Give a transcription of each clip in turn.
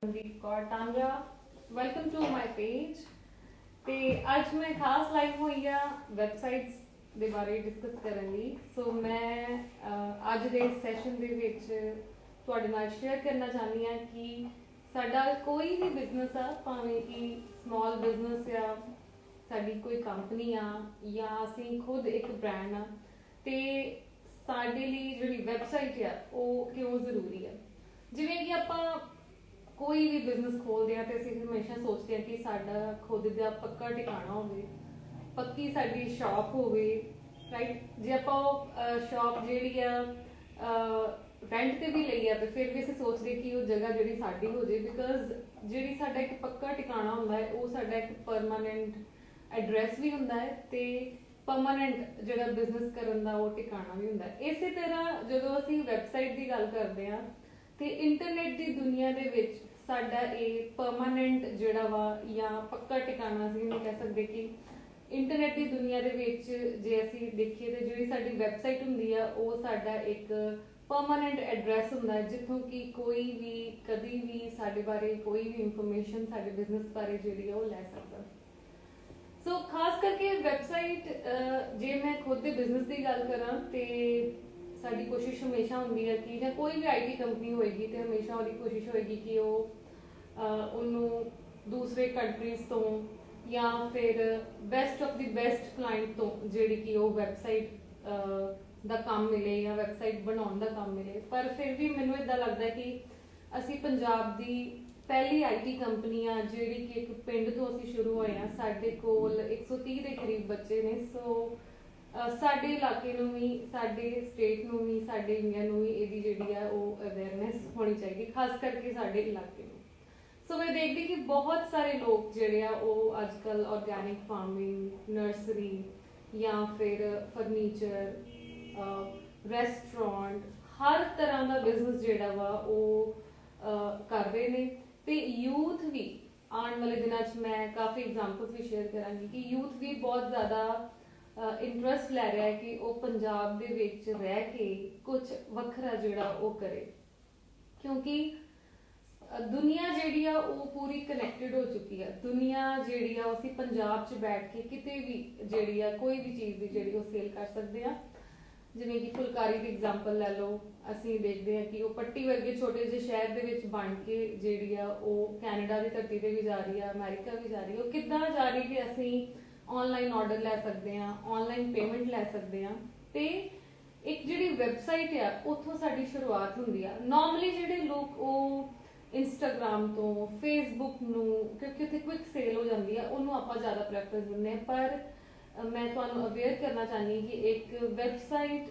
संदीप कौर टांगा welcome to my page. ਤੇ ਅੱਜ ਮੈਂ ਖਾਸ ਲਾਈਵ ਹੋਈ ਆ ਵੈਬਸਾਈਟਸ ਦੇ ਬਾਰੇ ਡਿਸਕਸ ਕਰਨ ਲਈ। ਸੋ ਮੈਂ ਅੱਜ ਦੇ ਸੈਸ਼ਨ ਦੇ ਵਿੱਚ ਤੁਹਾਡੇ ਨਾਲ ਸ਼ੇਅਰ ਕਰਨਾ ਚਾਹੁੰਦੀ ਹਾਂ ਕਿ ਸਾਡਾ ਕੋਈ ਵੀ ਬਿਜ਼ਨਸ ਆ, ਭਾਵੇਂ ਕਿ ਸਮਾਲ ਬਿਜ਼ਨਸ ਆ, ਸਾਡੀ ਕੋਈ ਕੰਪਨੀ ਆ ਜਾਂ ਅਸੀਂ ਖੁਦ ਇੱਕ ਬ੍ਰਾਂਡ ਆ, ਤੇ ਸਾਡੇ ਲਈ ਜਿਹੜੀ ਵੈਬਸਾਈਟ ਆ ਉਹ ਕਿਉਂ ਜ਼ਰੂਰੀ ਆ। ਜਿਵੇਂ ਕਿ ਆਪਾਂ ਕੋਈ ਵੀ ਬਿਜ਼ਨਸ ਖੋਲਦੇ ਆ ਤੇ ਅਸੀਂ ਹਮੇਸ਼ਾ ਸੋਚਦੇ ਆ ਕਿ ਸਾਡਾ ਖੁਦ ਦਾ ਪੱਕਾ ਟਿਕਾਣਾ ਹੋਵੇ, ਪੱਕੀ ਸਾਡੀ ਸ਼ਾਪ ਹੋਵੇ, ਰਾਈਟ। ਜੇ ਆਪਾਂ ਉਹ ਸ਼ਾਪ ਜਿਹੜੀ ਆ ਰੈਂਟ ਤੇ ਵੀ ਲਈ ਆ ਤੇ ਫਿਰ ਵੀ ਅਸੀਂ ਸੋਚਦੇ ਕਿ ਉਹ ਜਗ੍ਹਾ ਜਿਹੜੀ ਸਾਡੀ ਹੋ ਜੇ, ਬਿਕਾਜ਼ ਜਿਹੜੀ ਸਾਡਾ ਇੱਕ ਪੱਕਾ ਟਿਕਾਣਾ ਹੁੰਦਾ ਹੈ ਉਹ ਸਾਡਾ ਇੱਕ ਪਰਮਾਨੈਂਟ ਐਡਰੈਸ ਵੀ ਹੁੰਦਾ ਹੈ ਤੇ ਪਰਮਾਨੈਂਟ ਜਿਹੜਾ ਬਿਜ਼ਨਸ ਕਰਨ ਦਾ ਉਹ ਟਿਕਾਣਾ ਵੀ ਹੁੰਦਾ ਹੈ। ਇਸੇ ਤਰ੍ਹਾਂ ਜਦੋਂ ਅਸੀਂ ਵੈਬਸਾਈਟ ਦੀ ਗੱਲ ਕਰਦੇ ਆ ਤੇ ਇੰਟਰਨੈਟ ਦੀ ਦੁਨੀਆ ਦੇ ਵਿੱਚ ਸਾਡਾ ਇਹ ਪਰਮਾਨੈਂਟ ਜਿਹੜਾ ਵਾ ਜਾਂ ਪੱਕਾ ਟਿਕਾਣਾ ਅਸੀਂ ਨਹੀਂ ਕਹਿ ਸਕਦੇ ਕਿ ਇੰਟਰਨੈਟ ਦੀ ਦੁਨੀਆ ਦੇ ਵਿੱਚ ਜੇ ਅਸੀਂ ਦੇਖੀਏ ਤੇ ਜਿਹੜੀ ਸਾਡੀ ਵੈਬਸਾਈਟ ਹੁੰਦੀ ਆ ਉਹ ਸਾਡਾ ਇੱਕ ਪਰਮਾਨੈਂਟ ਐਡਰੈਸ ਹੁੰਦਾ ਹੈ, ਜਿੱਥੋਂ ਕਿ ਕੋਈ ਵੀ ਕਦੀ ਵੀ ਸਾਡੇ ਬਾਰੇ ਕੋਈ ਵੀ ਇਨਫੋਰਮੇਸ਼ਨ ਸਾਡੇ ਬਿਜ਼ਨਸ ਬਾਰੇ ਜਿਹੜੀ ਆ ਉਹ ਲੈ ਸਕਦਾ। ਸੋ ਖਾਸ ਕਰਕੇ ਵੈਬਸਾਈਟ, ਜੇ ਮੈਂ ਖੁਦ ਦੇ ਬਿਜ਼ਨਸ ਦੀ ਗੱਲ ਕਰਾਂ ਤੇ ਸਾਡੀ ਕੋਸ਼ਿਸ਼ ਹਮੇਸ਼ਾ ਹੁੰਦੀ ਹੈ ਕਿ ਜਾਂ ਕੋਈ ਵੀ ਆਈਟੀ ਕੰਪਨੀ ਹੋਏਗੀ ਤੇ ਹਮੇਸ਼ਾ ਉਹਦੀ ਕੋਸ਼ਿਸ਼ ਹੋਏਗੀ ਕਿ ਉਹ ਉਹਨੂੰ ਦੂਸਰੇ ਕੰਟਰੀਜ਼ ਤੋਂ ਜਾਂ ਫਿਰ best of the best client ਤੋਂ ਜਿਹੜੀ ਕਿ ਉਹ ਵੈਬਸਾਈਟ ਦਾ ਕੰਮ ਮਿਲੇ ਜਾਂ ਵੈਬਸਾਈਟ ਬਣਾਉਣ ਦਾ ਕੰਮ ਮਿਲੇ। ਪਰ ਫਿਰ ਵੀ ਮੈਨੂੰ ਇਦਾਂ ਲੱਗਦਾ ਕਿ ਅਸੀਂ ਪੰਜਾਬ ਦੀ ਪਹਿਲੀ ਆਈਟੀ ਕੰਪਨੀ ਆ ਜਿਹੜੀ ਕਿ ਇੱਕ ਪਿੰਡ ਤੋਂ ਅਸੀਂ ਸ਼ੁਰੂ ਹੋਏ ਆ। ਸਾਡੇ ਕੋਲ 130 ਦੇ ਕਰੀਬ ਬੱਚੇ ਨੇ। ਸੋ ਸਾਡੇ ਇਲਾਕੇ ਨੂੰ ਵੀ, ਸਾਡੇ ਸਟੇਟ ਨੂੰ ਵੀ, ਸਾਡੇ ਇੰਡੀਆ ਨੂੰ ਵੀ ਇਹਦੀ ਜਿਹੜੀ ਆ ਉਹ ਅਵੇਅਰਨੈਸ ਹੋਣੀ ਚਾਹੀਦੀ, ਖਾਸ ਕਰਕੇ ਸਾਡੇ ਇਲਾਕੇ ਨੂੰ। ਸੋ ਮੈਂ ਦੇਖਦੀ ਕਿ ਬਹੁਤ ਸਾਰੇ ਲੋਕ ਜਿਹੜੇ ਆ ਉਹ ਅੱਜ ਕੱਲ੍ਹ ਆਰਗੈਨਿਕ ਫਾਰਮਿੰਗ, ਨਰਸਰੀ ਜਾਂ ਫਿਰ ਫਰਨੀਚਰ, ਰੈਸਟੋਰੈਂਟ, ਹਰ ਤਰ੍ਹਾਂ ਦਾ ਬਿਜ਼ਨਸ ਜਿਹੜਾ ਵਾ ਉਹ ਕਰ ਰਹੇ ਨੇ। ਤੇ ਯੂਥ ਵੀ ਆਉਣ ਵਾਲੇ ਦਿਨਾਂ 'ਚ ਮੈਂ ਕਾਫੀ ਐਗਜ਼ਾਮਪਲਸ ਵੀ ਸ਼ੇਅਰ ਕਰਾਂਗੀ ਕਿ ਯੂਥ ਵੀ ਬਹੁਤ ਜ਼ਿਆਦਾ ਇੰਟਰਸਟ ਲੈ ਰਿਹਾ ਹੈ ਕਿ ਉਹ ਪੰਜਾਬ ਦੇ ਵਿੱਚ ਰਹਿ ਕੇ ਕੁਝ ਵੱਖਰਾ ਜਿਹੜਾ ਉਹ ਕਰੇ, ਕਿਉਂਕਿ ਦੁਨੀਆ ਜਿਹੜੀ ਆ ਉਹ ਪੂਰੀ ਕਨੈਕਟਡ ਹੋ ਚੁੱਕੀ ਆ। ਦੁਨੀਆ ਜਿਹੜੀ ਆ ਅਸੀਂ ਪੰਜਾਬ 'ਚ ਬੈਠ ਕੇ ਕਿਤੇ ਵੀ ਜਿਹੜੀ ਆ ਕੋਈ ਵੀ ਚੀਜ਼ ਦੀ ਜਿਹੜੀ ਉਹ ਸੇਲ ਕਰ ਸਕਦੇ ਆ। ਜਿਵੇਂ ਕਿ ਫੁਲਕਾਰੀ ਦੀ ਐਗਜ਼ਾਮਪਲ ਲੈ ਲਓ, ਅਸੀਂ ਦੇਖਦੇ ਹਾਂ ਕਿ ਉਹ ਪੱਟੀ ਵਰਗੇ ਛੋਟੇ ਜਿਹੇ ਸ਼ਹਿਰ ਦੇ ਵਿੱਚ ਬਣ ਕੇ ਜਿਹੜੀ ਆ ਉਹ ਕੈਨੇਡਾ ਦੀ ਧਰਤੀ ਤੇ ਵੀ ਜਾ ਰਹੀ ਆ, ਅਮਰੀਕਾ ਵੀ ਜਾ ਰਹੀ ਆ। ਉਹ ਕਿੱਦਾਂ ਜਾ ਰਹੀ ਕਿ ਅਸੀਂ ਆਨਲਾਈਨ ਆਰਡਰ ਲੈ ਸਕਦੇ ਆ, ਆਨਲਾਈਨ ਪੇਮੈਂਟ ਲੈ ਸਕਦੇ ਆ। ਤੇ ਇੱਕ ਜਿਹੜੀ ਵੈਬਸਾਈਟ ਆ ਉੱਥੋਂ ਸਾਡੀ ਸ਼ੁਰੂਆਤ ਹੁੰਦੀ ਆ। ਨਾਰਮਲੀ ਜਿਹੜੇ ਲੋਕ ਉਹ ਇੰਸਟਾਗ੍ਰਾਮ ਤੋਂ, ਫੇਸਬੁੱਕ ਨੂੰ, ਕਿਉਂਕਿ ਉੱਥੇ ਕੁਇਕ ਸੇਲ ਹੋ ਜਾਂਦੀ ਆ, ਉਹਨੂੰ ਆਪਾਂ ਜ਼ਿਆਦਾ ਪ੍ਰੈਫਰੈਂਸ ਦਿੰਦੇ ਆ। ਪਰ ਮੈਂ ਤੁਹਾਨੂੰ ਅਵੇਅਰ ਕਰਨਾ ਚਾਹੁੰਦੀ ਕਿ ਇੱਕ ਵੈਬਸਾਈਟ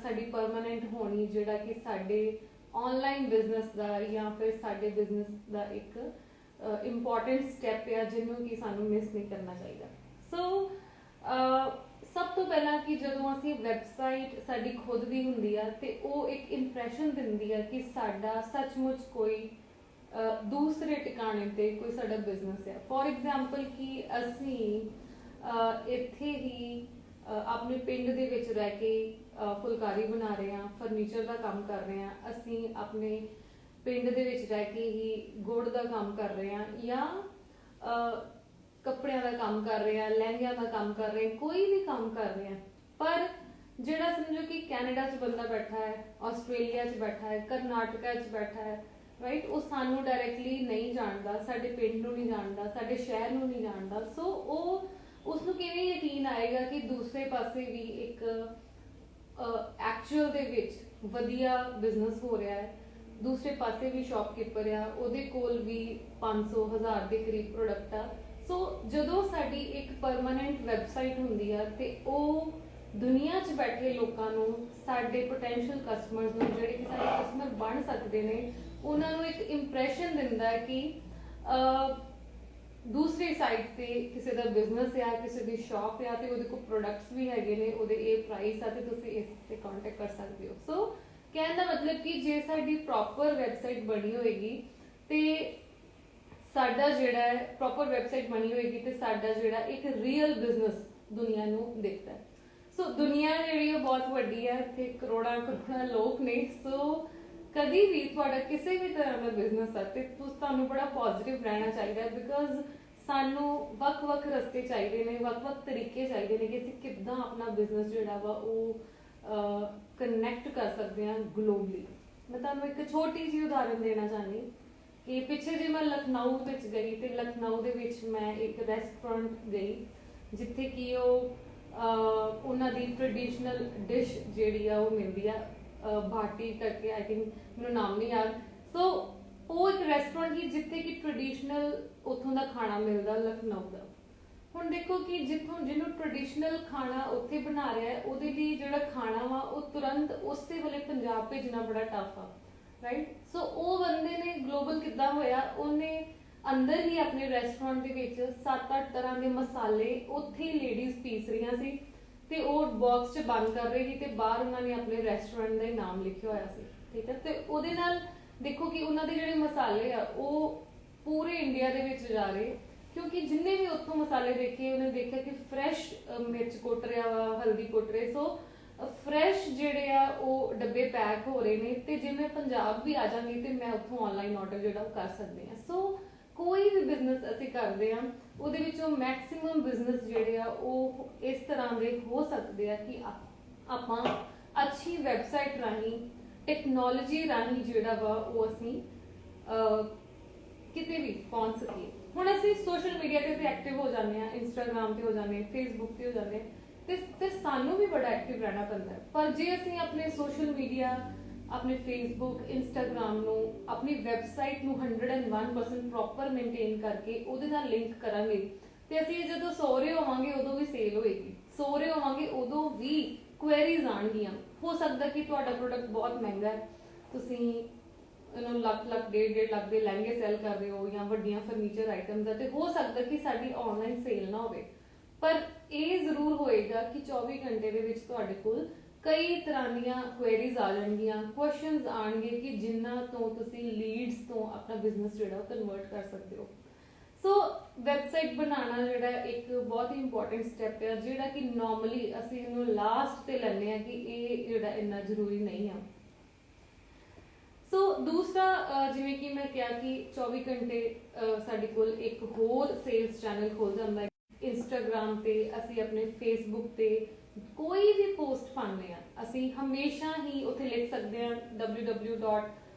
ਸਾਡੀ ਪਰਮਾਨੈਂਟ ਹੋਣੀ, ਜਿਹੜਾ ਕਿ ਸਾਡੇ ਆਨਲਾਈਨ ਬਿਜ਼ਨਸ ਦਾ ਜਾਂ ਫਿਰ ਸਾਡੇ ਬਿਜ਼ਨਸ ਦਾ ਇੱਕ ਇੰਪੋਰਟੈਂਟ ਸਟੈਪ ਆ ਜਿਹਨੂੰ ਕਿ ਸਾਨੂੰ ਮਿਸ ਨਹੀਂ ਕਰਨਾ ਚਾਹੀਦਾ। ਸੋ ਸਭ ਤੋਂ ਪਹਿਲਾਂ ਕਿ ਜਦੋਂ ਅਸੀਂ ਵੈਬਸਾਈਟ ਸਾਡੀ ਖੁਦ ਦੀ ਹੁੰਦੀ ਆ ਤੇ ਉਹ ਇੱਕ ਇੰਪ੍ਰੈਸ਼ਨ ਦਿੰਦੀ ਆ ਕਿ ਸਾਡਾ ਸੱਚਮੁੱਚ ਕੋਈ ਦੂਸਰੇ ਟਿਕਾਣੇ ਤੇ ਕੋਈ ਸਾਡਾ ਬਿਜ਼ਨਸ ਹੈ। ਫੋਰ ਐਗਜ਼ਾਮਪਲ ਕਿ ਅਸੀਂ ਇੱਥੇ ਹੀ ਆਪਣੇ ਪਿੰਡ ਦੇ ਵਿੱਚ ਰਹਿ ਕੇ ਫੁਲਕਾਰੀ ਬਣਾ ਰਹੇ ਹਾਂ, ਫਰਨੀਚਰ ਦਾ ਕੰਮ ਕਰ ਰਹੇ ਹਾਂ, ਅਸੀਂ ਆਪਣੇ ਪਿੰਡ ਦੇ ਵਿੱਚ ਰਹਿ ਕੇ ਹੀ ਗੁੜ ਦਾ ਕੰਮ ਕਰ ਰਹੇ ਹਾਂ ਜਾਂ ਕੱਪੜਿਆਂ ਦਾ ਕੰਮ ਕਰ ਰਹੇ ਹਾਂ, ਲਹਿੰਗਿਆਂ ਦਾ ਕੰਮ ਕਰ ਰਹੇ ਹਾਂ, ਕੋਈ ਵੀ ਕੰਮ ਕਰ ਰਹੇ ਹਾਂ। ਪਰ ਜਿਹੜਾ ਸਮਝੋ ਕਿ ਕੈਨੇਡਾ 'ਚ ਬੰਦਾ ਬੈਠਾ ਹੈ, ਆਸਟ੍ਰੇਲੀਆ 'ਚ ਬੈਠਾ ਹੈ, ਕਰਨਾਟਕਾ 'ਚ ਬੈਠਾ ਹੈ, ਰਾਈਟ, ਉਹ ਸਾਨੂੰ ਡਾਇਰੈਕਟਲੀ ਨਹੀਂ ਜਾਣਦਾ, ਸਾਡੇ ਪਿੰਡ ਨੂੰ ਨਹੀਂ ਜਾਣਦਾ, ਸਾਡੇ ਸ਼ਹਿਰ ਨੂੰ ਨਹੀਂ ਜਾਣਦਾ। ਸੋ ਉਹ ਉਸਨੂੰ ਕਿਵੇਂ ਯਕੀਨ ਆਏਗਾ ਕਿ ਦੂਸਰੇ ਪਾਸੇ ਵੀ ਇੱਕ ਐਕਚੁਅਲ ਦੇ ਵਿੱਚ ਵਧੀਆ ਬਿਜ਼ਨਸ ਹੋ ਰਿਹਾ ਹੈ, ਦੂਸਰੇ ਪਾਸੇ ਵੀ ਸ਼ਾਪਕੀਪਰ ਆ, ਉਹਦੇ ਕੋਲ ਵੀ 500,000 ਦੇ ਕਰੀਬ ਪ੍ਰੋਡਕਟ ਆ। ਸੋ ਜਦੋਂ ਸਾਡੀ ਇੱਕ ਪਰਮਾਨੈਂਟ ਵੈਬਸਾਈਟ ਹੁੰਦੀ ਆ ਤੇ ਉਹ ਦੁਨੀਆ 'ਚ ਬੈਠੇ ਲੋਕਾਂ ਨੂੰ, ਸਾਡੇ ਪੋਟੈਂਸ਼ੀਅਲ ਕਸਟਮਰਸ ਨੂੰ, ਜਿਹੜੇ ਕਿ ਸਾਡੇ ਕਸਟਮਰ ਬਣ ਸਕਦੇ ਨੇ, ਉਹਨਾਂ ਨੂੰ ਇੱਕ ਇੰਪ੍ਰੈਸ਼ਨ ਦਿੰਦਾ ਹੈ ਕਿ ਦੂਸਰੀ ਸਾਈਡ ਤੇ ਕਿਸੇ ਦਾ ਬਿਜ਼ਨਸ ਆ, ਕਿਸੇ ਦੀ ਸ਼ਾਪ ਆ ਤੇ ਉਹਦੇ ਕੋਲ ਪ੍ਰੋਡਕਟਸ ਵੀ ਹੈਗੇ ਨੇ, ਉਹਦੇ ਇਹ ਪ੍ਰਾਈਸ ਆ ਤੇ ਤੁਸੀਂ ਇਸ ਤੇ ਕੰਟੈਕਟ ਕਰ ਸਕਦੇ ਹੋ। ਸੋ ਕਹਿਣ ਦਾ ਮਤਲਬ ਕਿ ਜੇ ਸਾਡੀ ਪ੍ਰੋਪਰ ਵੈਬਸਾਈਟ ਬਣੀ ਹੋਏਗੀ ਤੇ ਸਾਡਾ ਜਿਹੜਾ ਹੈ ਪ੍ਰੋਪਰ ਵੈਬਸਾਈਟ ਬਣੀ ਹੋਏਗੀ ਤੇ ਸਾਡਾ ਜਿਹੜਾ ਇੱਕ ਰੀਅਲ ਬਿਜ਼ਨਸ ਦੁਨੀਆ ਨੂੰ ਦਿਖਦਾ ਹੈ। ਸੋ ਦੁਨੀਆ ਜਿਹੜੀ ਉਹ ਬਹੁਤ ਵੱਡੀ ਹੈ, ਇੱਥੇ ਕਰੋੜਾਂ ਕਰੋੜਾਂ ਲੋਕ ਨੇ। ਸੋ ਕਦੀ ਵੀ ਤੁਹਾਡਾ ਕਿਸੇ ਵੀ ਤਰ੍ਹਾਂ ਦਾ ਬਿਜ਼ਨਸ ਹੈ ਤੇ ਤੁਹਾਨੂੰ ਬੜਾ ਪੋਜ਼ਿਟਿਵ ਰਹਿਣਾ ਚਾਹੀਦਾ, ਬਿਕਾਜ਼ ਸਾਨੂੰ ਵੱਖ-ਵੱਖ ਰਸਤੇ ਚਾਹੀਦੇ ਨੇ, ਵੱਖ-ਵੱਖ ਤਰੀਕੇ ਚਾਹੀਦੇ ਨੇ ਕਿ ਅਸੀਂ ਕਿੱਦਾਂ ਆਪਣਾ ਬਿਜ਼ਨਸ ਜਿਹੜਾ ਵਾ ਉਹ ਕਨੈਕਟ ਕਰ ਸਕਦੇ ਹਾਂ ਗਲੋਬਲੀ। ਮੈਂ ਤੁਹਾਨੂੰ ਇੱਕ ਛੋਟੀ ਜਿਹੀ ਉਦਾਹਰਨ ਦੇਣਾ ਚਾਹੁੰਦੀ ਕਿ ਪਿੱਛੇ ਜੇ ਮੈਂ ਲਖਨਊ ਵਿੱਚ ਗਈ ਤੇ ਲਖਨਊ ਦੇ ਵਿੱਚ ਮੈਂ ਇੱਕ ਰੈਸਟੋਰੈਂਟ ਗਈ ਜਿੱਥੇ ਕਿ ਉਹਨਾਂ ਦੀ ਟ੍ਰੈਡੀਸ਼ਨਲ ਡਿਸ਼ ਜਿਹੜੀ ਆ ਉਹ ਮਿਲਦੀ ਆ, ਭਾਟੀ ਕਰਕੇ, ਆਈ ਥਿੰਕ, ਮੈਨੂੰ ਨਾਮ ਨਹੀਂ ਯਾਦ। ਸੋ ਉਹ ਇੱਕ ਰੈਸਟੋਰੈਂਟ ਹੀ ਜਿੱਥੇ ਕਿ ਟ੍ਰੈਡੀਸ਼ਨਲ ਉੱਥੋਂ ਦਾ ਖਾਣਾ ਮਿਲਦਾ ਲਖਨਊ ਦਾ। ਹੁਣ ਦੇਖੋ ਕਿ ਜਿਹਨੂੰ ਟ੍ਰੈਡੀਸ਼ਨਲ ਖਾਣਾ ਉੱਥੇ ਬਣਾ ਰਿਹਾ ਹੈ ਉਹਦੇ ਲਈ ਜਿਹੜਾ ਖਾਣਾ ਵਾ ਉਹ ਤੁਰੰਤ ਉਸੇ ਵੇਲੇ ਪੰਜਾਬ ਭੇਜਣਾ ਬੜਾ ਟਫ ਆ, ਰਾਈਟ। ਸੋ ਉਹ ਬੰਦੇ ਨੇ ਗਲੋਬਲ ਕਿੱਦਾਂ ਹੋਇਆ, ਉਹਨੇ ਅੰਦਰ ਹੀ ਆਪਣੇ ਰੈਸਟੋਰੈਂਟ ਦੇ ਵਿੱਚ 7-8 ਤਰ੍ਹਾਂ ਦੇ ਮਸਾਲੇ ਉੱਥੇ ਲੇਡੀਜ਼ ਪੀਸ ਰਹੀਆਂ ਸੀ ਤੇ ਉਹ ਬਾਕਸ 'ਚ ਬੰਦ ਕਰ ਰਹੀ ਸੀ ਤੇ ਬਾਹਰ ਉਹਨਾਂ ਨੇ ਆਪਣੇ ਰੈਸਟੋਰੈਂਟ ਦਾ ਹੀ ਨਾਮ ਲਿਖਿਆ ਹੋਇਆ ਸੀ, ਠੀਕ ਹੈ। ਤੇ ਉਹਦੇ ਨਾਲ ਦੇਖੋ ਕਿ ਉਹਨਾਂ ਦੇ ਜਿਹੜੇ ਮਸਾਲੇ ਆ ਉਹ ਪੂਰੇ ਇੰਡੀਆ ਦੇ ਵਿੱਚ ਜਾ ਰਹੇ, ਕਿਉਂਕਿ ਜਿੰਨੇ ਵੀ ਉੱਥੋਂ ਮਸਾਲੇ ਦੇਖੇ ਉਹਨੇ ਦੇਖਿਆ ਕਿ ਫਰੈਸ਼ ਮਿਰਚ ਕੁੱਟ ਰਿਹਾ ਵਾ, ਹਲਦੀ ਕੁੱਟ ਰਹੇ, ਸੋ ਫਰੈਸ਼ ਜਿਹੜੇ ਆ ਉਹ ਡੱਬੇ ਪੈਕ ਹੋ ਰਹੇ ਨੇ ਤੇ ਜੇ ਮੈਂ ਪੰਜਾਬ ਵੀ ਆ ਜਾਂਗੀ ਤੇ ਮੈਂ ਉੱਥੋਂ ਆਨਲਾਈਨ ਆਰਡਰ ਜਿਹੜਾ ਉਹ ਕਰ ਸਕਦੀ ਹਾਂ। ਸੋ ਕੋਈ ਵੀ ਬਿਜ਼ਨਸ ਅਸੀਂ ਕਰਦੇ ਹਾਂ ਉਹਦੇ ਵਿੱਚੋਂ ਮੈਕਸਿਮਮ ਬਿਜ਼ਨਸ ਜਿਹੜੇ ਆ ਉਹ ਇਸ ਤਰ੍ਹਾਂ ਦੇ ਹੋ ਸਕਦੇ ਆ ਕਿ ਆਪਾਂ ਅੱਛੀ ਵੈਬਸਾਈਟ ਰਾਹੀਂ, ਟੈਕਨੋਲੋਜੀ ਰਾਹੀਂ ਜਿਹੜਾ ਵਾ ਉਹ ਅਸੀਂ ਕਿਤੇ ਵੀ ਪਹੁੰਚ ਸਕੀਏ। ਹੁਣ ਅਸੀਂ ਸੋਸ਼ਲ ਮੀਡੀਆ ਤੇ ਐਕਟਿਵ ਹੋ ਜਾਂਦੇ ਹਾਂ, ਇੰਸਟਾਗ੍ਰਾਮ ਤੇ ਹੋ ਜਾਂਦੇ ਹਾਂ, ਫੇਸਬੁੱਕ ਤੇ ਹੋ ਜਾਂਦੇ ਹਾਂ, ਤੇ ਫਿਰ ਸਾਨੂੰ ਵੀ ਬੜਾ ਐਕਟਿਵ ਰਹਿਣਾ ਪੈਂਦਾ ਹੈ। ਪਰ ਜੇ ਅਸੀਂ ਆਪਣੇ ਸੋਸ਼ਲ ਮੀਡੀਆ, ਆਪਣੇ ਫੇਸਬੁੱਕ, ਇੰਸਟਾਗ੍ਰਾਮ ਨੂੰ, ਆਪਣੀ ਵੈਬਸਾਈਟ ਨੂੰ 101% ਪ੍ਰੋਪਰ ਮੇਨਟੇਨ ਕਰਕੇ ਉਹਦੇ ਨਾਲ ਲਿੰਕ ਕਰਾਂਗੇ ਤੇ ਅਸੀਂ ਜਦੋਂ ਸੋ ਰਹੇ ਹੋਵਾਂਗੇ ਉਦੋਂ ਵੀ ਸੇਲ ਹੋਏਗੀ, ਸੋ ਰਹੇ ਹੋਵਾਂਗੇ ਉਦੋਂ ਵੀ ਕੁਐਰੀਜ਼ ਆਣਗੀਆਂ। ਹੋ ਸਕਦਾ ਕਿ ਤੁਹਾਡਾ ਪ੍ਰੋਡਕਟ ਬਹੁਤ ਮਹਿੰਗਾ ਹੈ, ਤੁਸੀਂ ਇਹਨੂੰ ਲੱਖ 1.5 ਲੱਖ ਦੇ ਲਹਿੰਗੇ ਸੈਲ ਕਰ ਰਹੇ ਹੋ ਜਾਂ ਵੱਡੀਆਂ ਫਰਨੀਚਰ ਆਈਟਮਸ ਦਾ, ਤੇ ਹੋ ਸਕਦਾ ਕਿ ਸਾਡੀ ਆਨਲਾਈਨ ਸੇਲ ਨਾ ਹੋਵੇ, ਪਰ ਇਹ ਜ਼ਰੂਰ ਹੋਏਗਾ ਕਿ 24 ਘੰਟੇ ਦੇ ਵਿੱਚ ਤੁਹਾਡੇ ਕੋਲ ਕਈ ਤਰ੍ਹਾਂ ਦੀਆਂ ਕੁਐਰੀਜ਼ ਆ ਜਾਣਗੀਆਂ, ਕੁਐਸਚਨਸ ਆਣਗੇ ਕਿ ਜਿਨ੍ਹਾਂ ਤੋਂ ਤੁਸੀਂ ਲੀਡਸ ਤੋਂ ਆਪਣਾ ਬਿਜ਼ਨਸ ਜਿਹੜਾ ਉਹ ਕਨਵਰਟ ਕਰ ਸਕਦੇ ਹੋ। ਸੋ ਵੈਬਸਾਈਟ ਬਣਾਉਣਾ ਜਿਹੜਾ ਇੱਕ ਬਹੁਤ ਹੀ ਇੰਪੋਰਟੈਂਟ ਸਟੈਪ ਹੈ, ਜਿਹੜਾ ਕਿ ਨਾਰਮਲੀ ਅਸੀਂ ਇਹਨੂੰ ਲਾਸਟ ਤੇ ਲੈਂਦੇ ਹਾਂ ਕਿ ਇਹ ਜਿਹੜਾ ਇੰਨਾ ਜ਼ਰੂਰੀ ਨਹੀਂ ਆ। ਸੋ ਦੂਸਰਾ, ਜਿਵੇਂ ਕਿ ਮੈਂ ਕਿਹਾ ਕਿ 24 ਘੰਟੇ ਸਾਡੇ ਕੋਲ ਇੱਕ ਹੋਰ ਸੇਲਸ ਚੈਨਲ ਖੁੱਲ ਜਾਂਦਾ ਹੈ ਇੰਸਟਾਗ੍ਰਾਮ ਤੇ, ਅਸੀਂ ਆਪਣੇ ਫੇਸਬੁੱਕ ਤੇ ਕੋਈ ਵੀ ਪੋਸਟ ਪਾਉਂਦੇ ਆ ਅਸੀਂ ਹਮੇਸ਼ਾ ਹੀ ਉੱਥੇ ਲਿਖ ਸਕਦੇ ਹਾਂ www.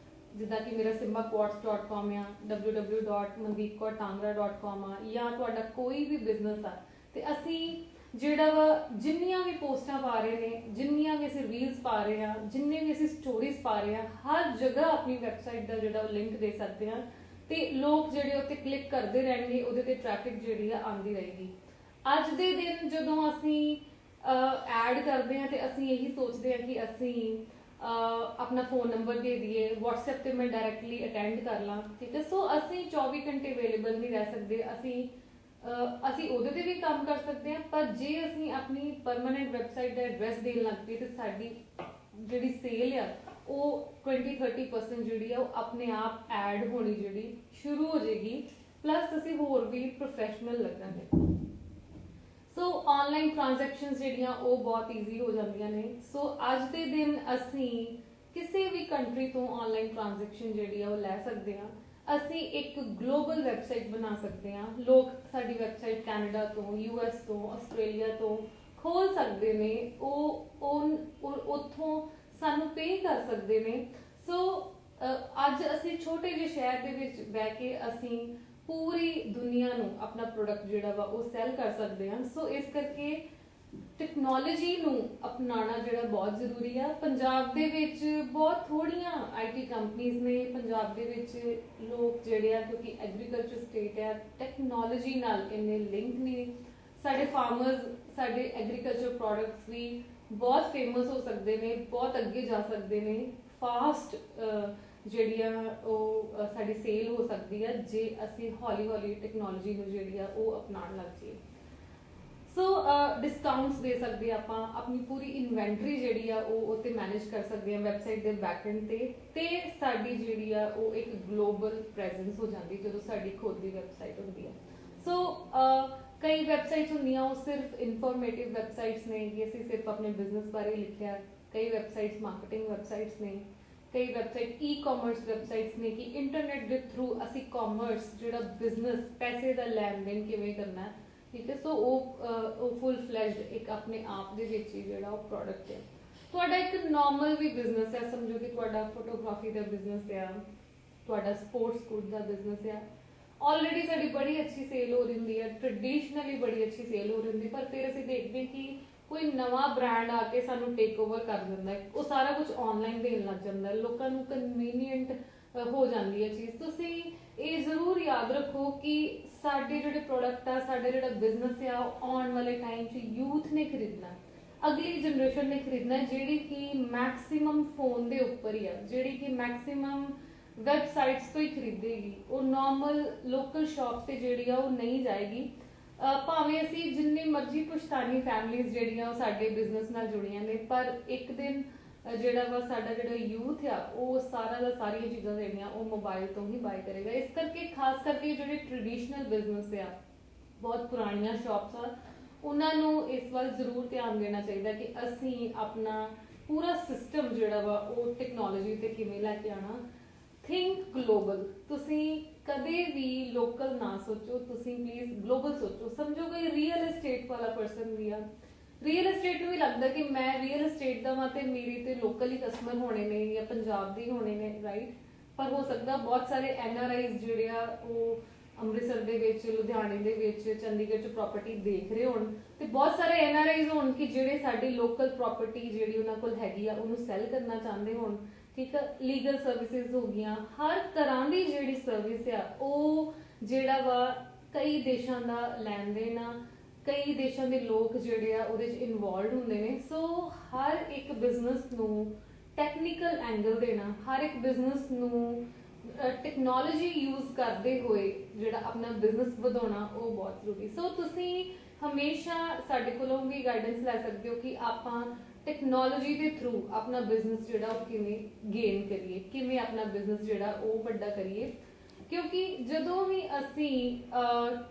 ਜਿੱਦਾਂ ਕਿ ਮੇਰਾ simbaquartz.com ਆ, www.mandeepkaurtangra.com ਆ, ਜਾਂ ਤੁਹਾਡਾ ਕੋਈ ਵੀ ਬਿਜ਼ਨਸ ਆ, ਤੇ ਅਸੀਂ ਜਿਹੜਾ ਵਾ ਜਿੰਨੀਆਂ ਵੀ ਪੋਸਟਾਂ ਪਾ ਰਹੇ ਨੇ, ਜਿੰਨੀਆਂ ਵੀ ਅਸੀਂ ਰੀਲਸ ਪਾ ਰਹੇ ਹਾਂ, ਜਿੰਨੇ ਵੀ ਅਸੀਂ ਸਟੋਰੀਜ਼ ਪਾ ਰਹੇ ਹਾਂ, ਹਰ ਜਗ੍ਹਾ ਆਪਣੀ ਵੈਬਸਾਈਟ ਦਾ ਜਿਹੜਾ ਲਿੰਕ ਦੇ ਸਕਦੇ ਹਾਂ ਤੇ ਲੋਕ ਜਿਹੜੇ ਉੱਤੇ ਕਲਿੱਕ ਕਰਦੇ ਰਹਿਣਗੇ, ਉਹਦੇ ਤੇ ਟ੍ਰੈਫਿਕ ਜਿਹੜੀ ਆ ਆਉਂਦੀ ਰਹੇਗੀ। ਅੱਜ ਦੇ ਦਿਨ ਜਦੋਂ ਅਸੀਂ ਐਡ ਕਰਦੇ ਹਾਂ ਤੇ ਅਸੀਂ ਇਹੀ ਸੋਚਦੇ ਹਾਂ ਕਿ ਅਸੀਂ ਆਪਣਾ ਫੋਨ ਨੰਬਰ ਦੇ ਦਈਏ, WhatsApp ਤੇ ਮੈਂ ਡਾਇਰੈਕਟਲੀ ਅਟੈਂਡ ਕਰ ਲਾਂ, ਠੀਕ ਹੈ। ਸੋ ਅਸੀਂ 24 ਘੰਟੇ ਅਵੇਲੇਬਲ ਨਹੀਂ ਰਹਿ ਸਕਦੇ, ਅਸੀਂ ਉਹਦੇ ਤੇ ਵੀ ਕੰਮ ਕਰ ਸਕਦੇ ਹਾਂ, ਪਰ ਜੇ ਅਸੀਂ ਆਪਣੀ ਪਰਮਾਨੈਂਟ ਵੈਬਸਾਈਟ ਦਾ ਐਡਰੈਸ ਦੇਣ ਲੱਗ ਪਈਏ ਤੇ ਸਾਡੀ ਜਿਹੜੀ ਸੇਲ ਆ ਉਹ 20-30% ਜਿਹੜੀ ਆ ਉਹ ਆਪਣੇ ਆਪ ਐਡ ਹੋਣੀ ਜਿਹੜੀ ਸ਼ੁਰੂ ਹੋ ਜਾਏਗੀ, ਪਲੱਸ ਅਸੀਂ ਹੋਰ ਵੀ ਪ੍ਰੋਫੈਸ਼ਨਲ ਲੱਗਾਂਗੇ। ਸੋ ਆਨਲਾਈਨ ਟ੍ਰਾਂਜੈਕਸ਼ਨਸ ਜਿਹੜੀਆਂ ਉਹ ਬਹੁਤ ਈਜ਼ੀ ਹੋ ਜਾਂਦੀਆਂ ਨੇ। ਸੋ ਅੱਜ ਦੇ ਦਿਨ ਅਸੀਂ ਕਿਸੇ ਵੀ ਕੰਟਰੀ ਤੋਂ ਆਨਲਾਈਨ ਟ੍ਰਾਂਜੈਕਸ਼ਨ ਜਿਹੜੀ ਆ ਉਹ ਲੈ ਸਕਦੇ ਹਾਂ। ਅਸੀਂ ਇੱਕ ਗਲੋਬਲ ਵੈਬਸਾਈਟ ਬਣਾ ਸਕਦੇ ਹਾਂ, ਲੋਕ ਸਾਡੀ ਵੈਬਸਾਈਟ ਕੈਨੇਡਾ ਤੋਂ, US ਤੋਂ, ਆਸਟ੍ਰੇਲੀਆ ਤੋਂ ਖੋਲ ਸਕਦੇ ਨੇ, ਉਹ ਉੱਥੋਂ ਸਾਨੂੰ ਪੇ ਕਰ ਸਕਦੇ ਨੇ। ਸੋ ਅੱਜ ਅਸੀਂ ਛੋਟੇ ਜਿਹੇ ਸ਼ਹਿਰ ਦੇ ਵਿੱਚ ਬਹਿ ਕੇ ਅਸੀਂ ਪੂਰੀ ਦੁਨੀਆ ਨੂੰ ਆਪਣਾ ਪ੍ਰੋਡਕਟ ਜਿਹੜਾ ਵਾ ਉਹ ਸੈਲ ਕਰ ਸਕਦੇ ਹਾਂ। ਸੋ ਇਸ ਕਰਕੇ ਟੈਕਨੋਲੋਜੀ ਨੂੰ ਅਪਣਾਉਣਾ ਜਿਹੜਾ ਬਹੁਤ ਜ਼ਰੂਰੀ ਆ। ਪੰਜਾਬ ਦੇ ਵਿੱਚ ਬਹੁਤ ਥੋੜੀਆਂ IT ਕੰਪਨੀਆਂ ਨੇ, ਪੰਜਾਬ ਦੇ ਵਿੱਚ ਲੋਕ ਜਿਹੜੇ ਆ, ਕਿਉਂਕਿ ਐਗਰੀਕਲਚਰ ਸਟੇਟ ਆ, ਟੈਕਨੋਲੋਜੀ ਨਾਲ ਇੰਨੇ ਲਿੰਕ ਨਹੀਂ। ਸਾਡੇ ਫਾਰਮਰਸ, ਸਾਡੇ ਐਗਰੀਕਲਚਰ ਪ੍ਰੋਡਕਟਸ ਵੀ ਬਹੁਤ ਫੇਮਸ ਹੋ ਸਕਦੇ ਨੇ, ਬਹੁਤ ਅੱਗੇ ਜਾ ਸਕਦੇ ਨੇ, ਫਾਸਟ ਜਿਹੜੀ ਆ ਉਹ ਸਾਡੀ ਸੇਲ ਹੋ ਸਕਦੀ ਆ ਜੇ ਅਸੀਂ ਹੌਲੀ ਹੌਲੀ ਟੈਕਨੋਲੋਜੀ ਨੂੰ ਜਿਹੜੀ ਆ ਉਹ ਅਪਣਾਉਣ ਲੱਗ ਜਾਈਏ। ਸੋ ਡਿਸਕਾਊਂਟਸ ਦੇ ਸਕਦੇ ਆਪਾਂ, ਆਪਣੀ ਪੂਰੀ ਇਨਵੈਂਟਰੀ ਜਿਹੜੀ ਆ ਉਹ ਉੱਤੇ ਮੈਨੇਜ ਕਰ ਸਕਦੇ ਹਾਂ ਵੈਬਸਾਈਟ ਦੇ ਬੈਕਐਂਡ ਤੇ ਸਾਡੀ ਜਿਹੜੀ ਆ ਉਹ ਇੱਕ ਗਲੋਬਲ ਪ੍ਰੈਜ਼ੈਂਸ ਹੋ ਜਾਂਦੀ ਜਦੋਂ ਸਾਡੀ ਖੁਦ ਦੀ ਵੈਬਸਾਈਟ ਹੁੰਦੀ ਆ। ਸੋ ਕਈ ਵੈਬਸਾਈਟਸ ਹੁੰਦੀਆਂ ਉਹ ਸਿਰਫ ਇਨਫੋਰਮੇਟਿਵ ਵੈਬਸਾਈਟਸ ਨੇ ਕਿ ਅਸੀਂ ਸਿਰਫ ਆਪਣੇ ਬਿਜ਼ਨਸ ਬਾਰੇ ਲਿਖਿਆ, ਕਈ ਵੈਬਸਾਈਟਸ ਮਾਰਕੀਟਿੰਗ ਵੈਬਸਾਈਟਸ ਨੇ, कई वैबसाइट ई कॉमर्स वैबसाइट्स ने कि इंटरनेट के थ्रू असी कॉमर्स जो बिजनेस पैसे का लैन देन किवें करना है, ठीक है। सो वो फुल फ्लैश्ड एक अपने आप दे विच ही जिहड़ा वो प्रोडक्ट है। तुहाडा एक नॉर्मल भी बिजनेस है, समझो कि तुहाडा फोटोग्राफी का बिजनेस है, तुहाडा स्पोर्ट्स गुड का बिजनेस है, ऑलरेडी साडी बड़ी अच्छी सेल हो रही होंदी है, ट्रेडिशनली बड़ी अच्छी सेल हो रही होंदी, पर फिर असीं देखते हैं कि कोई नवा ब्रांड आके सानू टेक ओवर कर दिंदा है, वो सारा कुछ ऑनलाइन देन लग जाता है, लोगों को कन्वीनियंट हो जाती है चीज़। तुसीं ये जरूर याद रखो कि साडे जिहड़े प्रोडक्ट आ, साडा जिहड़ा बिजनेस है, आने वाले टाइम च यूथ ने खरीदना है, अगली जनरेशन ने खरीदना है, जिहड़ी कि मैक्सिमम फोन के उपर ही है, जिहड़ी कि मैक्सिमम वैबसाइट्स तो ही खरीदेगी, वो नॉर्मल लोकल शॉप से जिहड़ी आ वो नहीं जाएगी। भावें असी जिन्नी मर्जी पुश्तानी फैमिलीज जिहड़ियां साडे बिजनेस नाल जुड़ियां ने, पर एक दिन जिहड़ा वा साडा जिहड़ा यूथ आ वो सारा दा सारियां चीज़ां जिहड़ियां वो मोबाइल तो ही बाय करेगा। इस करके खास करके जिहड़े ट्रेडिशनल बिजनेस आ, बहुत पुरानियां शॉप्स आ, उन्हां नूं इस वल जरूर ध्यान देना चाहिए कि असीं अपना पूरा सिस्टम जिहड़ा वा वो टैक्नोलॉजी ते किवें लैके आना। थिंक ग्लोबल, तुसीं कदे भी लोकल ना सोचो, तुसीं प्लीज ग्लोबल सोचो। समझो कोई रियल एस्टेट वाला पर्सन भी आ, रियल एस्टेट नूं भी लगदा कि मैं रियल एस्टेट दा वां ते मेरे ते लोकल ही कस्टमर होने ने या पंजाब दे होने ने, राइट। पर हो सकदा बहुत सारे NRIs जिहड़े आ वो अमृतसर दे विच, लुधियाने दे विच, चंडीगढ़ च प्रॉपर्टी देख रहे होण, ते बहुत सारे NRIs होण कि जिहड़े साडी लोकल प्रॉपर्टी जिहड़ी उन्हां कोल हैगी आ उहनूं सैल करना चाहते होण, ठीक है। लीगल सर्विसेज हो गई, हर तरह की जिहड़ी सर्विस आ वो जिहड़ा वा कई देशों का लैन देन आ, कई देशों के लोग जिहड़े आ उहदे च इनवॉल्व हुंदे ने। सो हर एक बिजनेस नूं टैक्नीकल एंगल देना, हर एक बिजनेस नूं टैक्नोलॉजी यूज करते हुए जिहड़ा अपना बिजनेस वधाउणा वो बहुत जरूरी। सो तुसीं हमेशा साडे कोलों भी गाइडेंस लै सकते हो कि आपां टैक्नोलॉजी के थ्रू अपना बिजनेस जिहड़ा वो किवें गेन करिए, किवें अपना बिजनेस जिहड़ा वो वड्डा करिए। क्योंकि जदों भी असीं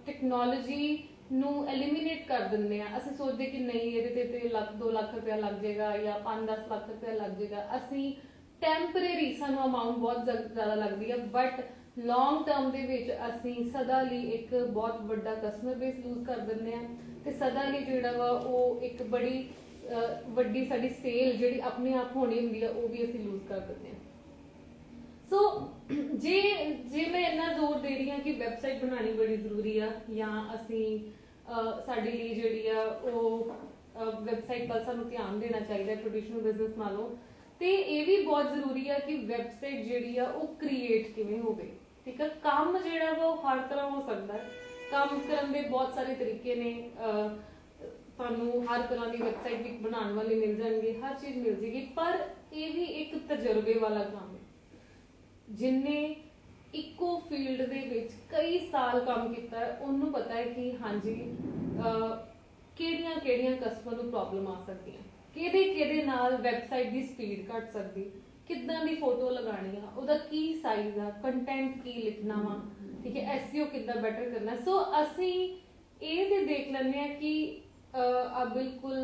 टैक्नोलॉजी नूं एलिमिनेट कर दिंदे आ, असीं सोचदे कि नहीं इहदे ते लाख 2 लाख रुपया लग जाएगा या 5-10 लाख रुपया लग जाएगा, असीं टैंपरेरी सानूं अमाउंट बहुत ज़्यादा लगदी है, बट लॉन्ग टर्म दे विच असीं सदा लई एक बहुत वड्डा कस्टमर बेस लूज कर दिंदे आ, ते सदा लई जिहड़ा वा वो एक बड़ी वड्डी साडी सेल जिहड़ी अपने आप होनी हुंदी है वो भी असीं लूज कर दिंदे हैं। सो जे मैं इन्ना जोर दे रही हाँ कि वैबसाइट बनानी बड़ी जरूरी आ, या असीं साडी लई जिहड़ी आ वो वैबसाइट वल सानूं ध्यान देना चाहिए ट्रेडिशनल बिजनेस नालों, ते ये भी बहुत जरूरी है कि वैबसाइट जिहड़ी आ वो क्रिएट किवें होवे, ठीक है। काम जिहड़ा वा वो हर तरह हो सकदा है, काम करन दे बहुत सारे तरीके ने, ਤੁਹਾਨੂੰ हर तरह की वैबसाइट भी बनाने वाले मिल जाएंगे, हर चीज़ मिल जाएगी, पर यह भी एक तजर्बे वाला काम है। जिन्हें इको फील्ड दे विच कई साल काम किया है उन्होंने पता है कि हाँ जी किहड़ियां कस्टमर नूं प्रॉब्लम आ सकती है, किहदे नाल वैबसाइट की स्पीड घट सकती, किदां दी फोटो लगानी आ, उहदा की साइज आ, कंटेंट की लिखना वा, ठीक है, SEO किदां बेटर करना। सो असीं ये ते देख लैंदे आ कि बिल्कुल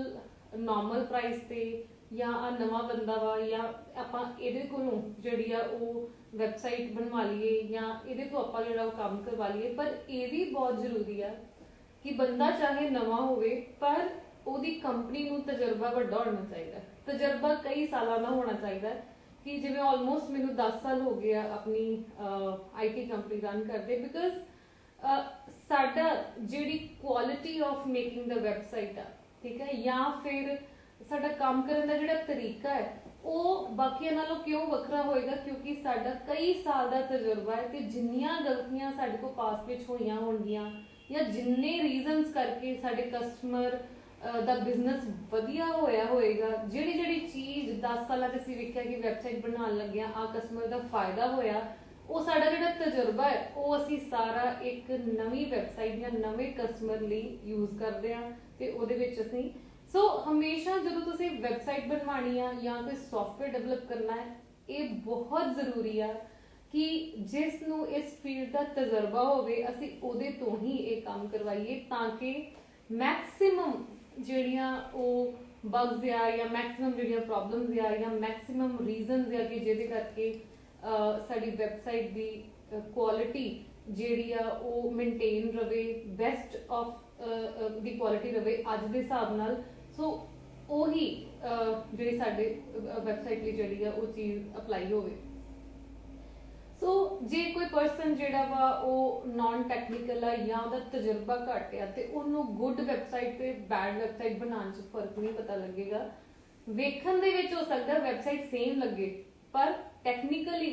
नॉर्मल प्राइस ते या नवा बंदा वा या आपां इहदे कोलों जिहड़ी आ वो वैबसाइट बनवा लीए या इहदे तो आपां जिहड़ा वो काम करवा लीए, पर ये भी बहुत जरूरी है कि बंदा चाहे नवा होवे पर ਉਹਦੀ कंपनी ਨੂੰ तजर्बा ਵੱਡਾ होना चाहिए, तजर्बा कई सालों का होना चाहिए। कि जिवें ऑलमोस्ट मैनूं 10 साल हो गया अपनी IT कंपनी रन करते, बिकॉज साडा जिहड़ी quality of making the website आ, ठीक है, या फिर साडा काम करन दा जिहड़ा तरीका है वो बाकियां नालों क्यों वखरा होएगा, क्योंकि साडा कई साल दा तजर्बा है कि जिन्नियां गलतियां साडे कोल पास विच होईयां होणगीਆਂ या जिन्ने रीजनस करके साडे कस्टमर दा बिजनेस वधिया होया होएगा, जिहड़ी जिहड़ी चीज़ 10 साल ते असीं वेखिया कि वैबसाइट बनाउण लग्गिया आ कस्टमर दा फायदा होया, वो साडा जिहड़ा तजर्बा है वो असीं सारा एक नवीं वैबसाइट या नवें कस्टमर लई यूज़ करदे आ ते ओहदे विच असीं सो हमेशा जो तुसीं वैबसाइट बनवानी है या कोई सॉफ्टवेयर डेवलप करना है, ये बहुत जरूरी है कि जिस नूं इस फील्ड का तजर्बा होवे असीं उहदे तो ही ये काम करवाइए, ताकि मैक्सिमम जिहड़ियां वो ਬਗਸ ਆ ਜਾਂ ਮੈਕਸਿਮਮ ਜਿਹੜੀਆਂ ਪ੍ਰੋਬਲਮਸ ਆ ਜਾਂ ਮੈਕਸਿਮਮ ਰੀਜ਼ਨਸ ਆ ਕਿ ਜਿਹਦੇ ਕਰਕੇ ਸਾਡੀ ਵੈਬਸਾਈਟ ਦੀ ਕੁਆਲਿਟੀ ਜਿਹੜੀ ਆ ਉਹ ਮੇਨਟੇਨ ਰਵੇ, ਬੈਸਟ ਆਫ ਦੀ ਕੁਆਲਿਟੀ ਰਵੇ ਅੱਜ ਦੇ ਹਿਸਾਬ ਨਾਲ। ਸੋ ਉਹੀ ਜਿਹੜੀ ਸਾਡੇ ਵੈਬਸਾਈਟ ਲਈ ਜਿਹੜੀ ਆ ਉਹ ਚੀਜ਼ ਅਪਲਾਈ ਹੋਵੇ। ਸੋ ਜੇ ਕੋਈ ਪਰਸਨ ਜਿਹੜਾ ਵਾ ਉਹ ਨਾਨ ਟੈਕਨੀਕਲ ਆ ਜਾਂ ਉਹਦਾ ਤਜਰਬਾ ਘੱਟ ਆ ਤੇ ਉਹਨੂੰ ਗੁੱਡ ਵੈਬਸਾਈਟ ਤੇ ਬੈਡ ਵੈਬਸਾਈਟ ਬਣਾਉਣ 'ਚ ਫਰਕ ਨਹੀਂ ਪਤਾ ਲੱਗੇਗਾ। ਵੇਖਣ ਦੇ ਵਿੱਚ ਹੋ ਸਕਦਾ ਵੈਬਸਾਈਟ ਸੇਮ ਲੱਗੇ ਪਰ ਟੈਕਨੀਕਲੀ